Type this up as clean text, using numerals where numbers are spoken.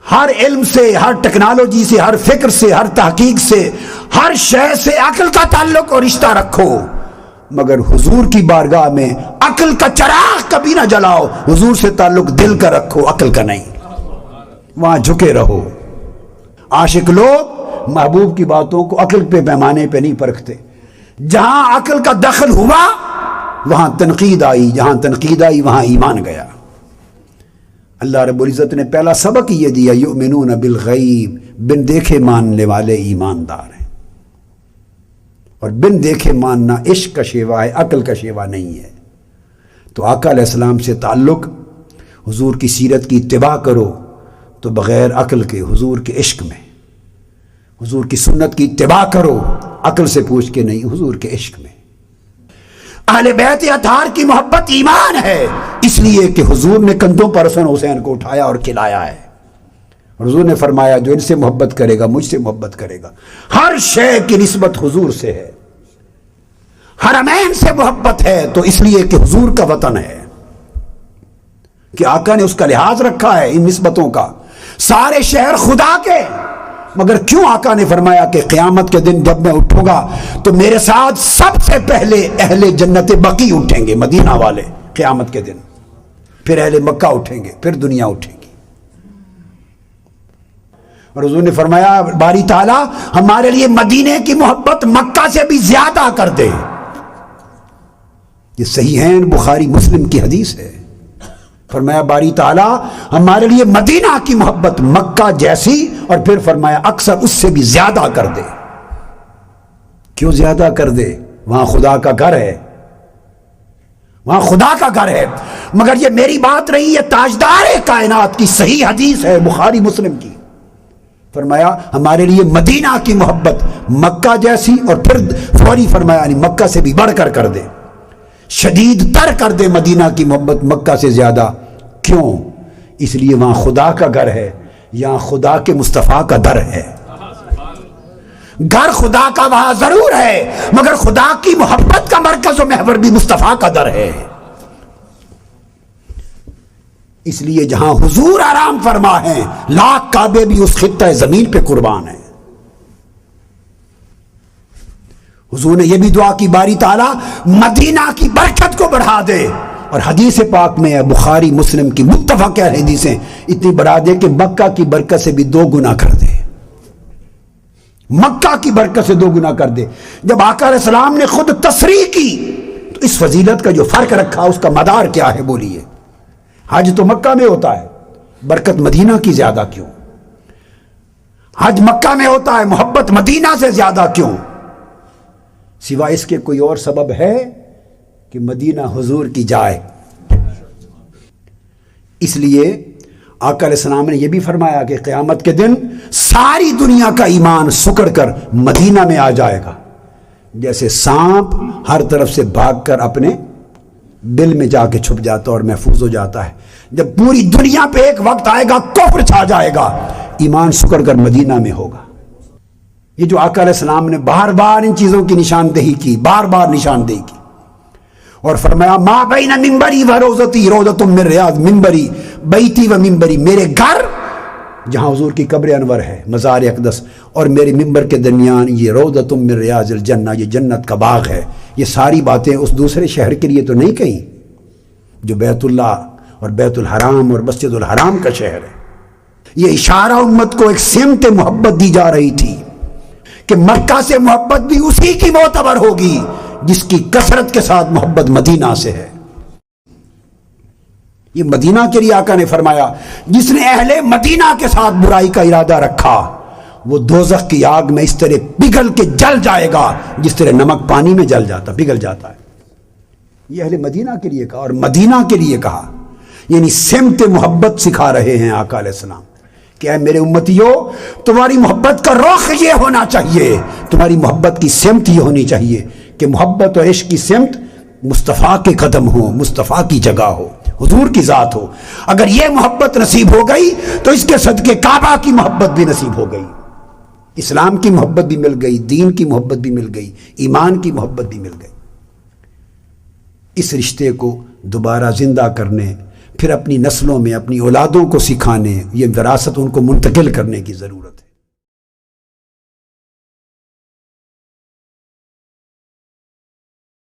ہر علم سے، ہر ٹیکنالوجی سے، ہر فکر سے، ہر تحقیق سے، ہر شے سے عقل کا تعلق اور رشتہ رکھو، مگر حضور کی بارگاہ میں عقل کا چراغ کبھی نہ جلاؤ. حضور سے تعلق دل کا رکھو، عقل کا نہیں. وہاں جھکے رہو. عاشق لوگ محبوب کی باتوں کو عقل پہ پیمانے پہ نہیں پرکھتے. جہاں عقل کا دخل ہوا وہاں تنقید آئی، جہاں تنقید آئی وہاں ایمان گیا. اللہ رب العزت نے پہلا سبق یہ دیا، یؤمنون بالغیب، بن دیکھے ماننے والے ایماندار ہیں. اور بن دیکھے ماننا عشق کا شیوا ہے، عقل کا شیوا نہیں ہے. تو آقا علیہ السلام سے تعلق، حضور کی سیرت کی اتباع کرو تو بغیر عقل کے حضور کے عشق میں، حضور کی سنت کی اتباع کرو عقل سے پوچھ کے نہیں، حضور کے عشق میں. اہل بیت اطہار کی محبت ایمان ہے، اس لیے کہ حضور نے کندھوں پر حسن حسین کو اٹھایا اور کھلایا ہے. حضور نے فرمایا جو ان سے محبت کرے گا مجھ سے محبت کرے گا. ہر شے کی نسبت حضور سے ہے. حرمین سے محبت ہے تو اس لیے کہ حضور کا وطن ہے، کہ آقا نے اس کا لحاظ رکھا ہے ان نسبتوں کا. سارے شہر خدا کے، مگر کیوں آقا نے فرمایا کہ قیامت کے دن جب میں اٹھوں گا تو میرے ساتھ سب سے پہلے اہل جنت بقی اٹھیں گے، مدینہ والے قیامت کے دن، پھر اہل مکہ اٹھیں گے، پھر دنیا اٹھے گی. اور حضور نے فرمایا باری تعالیٰ ہمارے لیے مدینے کی محبت مکہ سے بھی زیادہ کر دے. یہ صحیحین بخاری مسلم کی حدیث ہے. فرمایا باری تعالیٰ ہمارے لیے مدینہ کی محبت مکہ جیسی، اور پھر فرمایا اکثر اس سے بھی زیادہ کر دے. کیوں زیادہ کر دے؟ وہاں خدا کا گھر ہے، وہاں خدا کا گھر ہے. مگر یہ میری بات رہی ہے، تاجدار کائنات کی صحیح حدیث ہے بخاری مسلم کی. فرمایا ہمارے لیے مدینہ کی محبت مکہ جیسی، اور پھر فوری فرمایا یعنی مکہ سے بھی بڑھ کر دے، شدید تر کر دے مدینہ کی محبت مکہ سے زیادہ. کیوں؟ اس لیے وہاں خدا کا گھر ہے، یہاں خدا کے مصطفیٰ کا در ہے. گھر خدا کا وہاں ضرور ہے، مگر خدا کی محبت کا مرکز و محور بھی مصطفیٰ کا در ہے. اس لیے جہاں حضور آرام فرما ہے لاکھ کعبے بھی اس خطہ زمین پہ قربان ہیں. حضور نے یہ بھی دعا کی باری تعالیٰ مدینہ کی برکت کو بڑھا دے. اور حدیث پاک میں ہے بخاری مسلم کی متفق حدیثیں، اتنی بڑھا دے کہ مکہ کی برکت سے بھی 2 گنا کر دے. مکہ کی برکت سے 2 گنا کر دے. جب آقا علیہ السلام نے خود تصریح کی تو اس فضیلت کا جو فرق رکھا اس کا مدار کیا ہے بولیے؟ حج تو مکہ میں ہوتا ہے، برکت مدینہ کی زیادہ کیوں؟ حج مکہ میں ہوتا ہے، محبت مدینہ سے زیادہ کیوں؟ سوا اس کے کوئی اور سبب ہے کہ مدینہ حضور کی جائے. اس لیے آقا علیہ السلام نے یہ بھی فرمایا کہ قیامت کے دن ساری دنیا کا ایمان سکڑ کر مدینہ میں آ جائے گا، جیسے سانپ ہر طرف سے بھاگ کر اپنے دل میں جا کے چھپ جاتا اور محفوظ ہو جاتا ہے. جب پوری دنیا پہ ایک وقت آئے گا کفر چھا جائے گا، ایمان سکڑ کر مدینہ میں ہوگا. یہ جو آقا علیہ السلام نے بار بار ان چیزوں کی نشاندہی کی، بار بار نشاندہی کی، اور فرمایا ما بین منبری و روضتی روضۃ من ریاض منبری بیتی و منبری، میرے گھر جہاں حضور کی قبر انور ہے مزار اقدس اور میرے منبر کے درمیان یہ روضۃ من ریاض الجنہ، یہ جنت کا باغ ہے. یہ ساری باتیں اس دوسرے شہر کے لیے تو نہیں کہیں جو بیت اللہ اور بیت الحرام اور مسجد الحرام کا شہر ہے. یہ اشارہ امت کو ایک سمت محبت دی جا رہی تھی کہ مکہ سے محبت بھی اسی کی معتبر ہوگی جس کی کثرت کے ساتھ محبت مدینہ سے ہے. یہ مدینہ کے لیے آقا نے فرمایا جس نے اہل مدینہ کے ساتھ برائی کا ارادہ رکھا وہ دوزخ کی آگ میں اس طرح پگھل کے جل جائے گا جس طرح نمک پانی میں جل جاتا پگھل جاتا ہے. یہ اہل مدینہ کے لیے کہا اور مدینہ کے لیے کہا، یعنی سمت محبت سکھا رہے ہیں آقا علیہ السلام کہ اے میرے امتیوں تمہاری محبت کا رخ یہ ہونا چاہیے، تمہاری محبت کی سمت یہ ہونی چاہیے کہ محبت اور عشق کی سمت مصطفیٰ کے قدم ہو، مصطفیٰ کی جگہ ہو، حضور کی ذات ہو. اگر یہ محبت نصیب ہو گئی تو اس کے صدقے کعبہ کی محبت بھی نصیب ہو گئی، اسلام کی محبت بھی مل گئی، دین کی محبت بھی مل گئی، ایمان کی محبت بھی مل گئی. اس رشتے کو دوبارہ زندہ کرنے، پھر اپنی نسلوں میں اپنی اولادوں کو سکھانے، یہ وراثت ان کو منتقل کرنے کی ضرورت ہے۔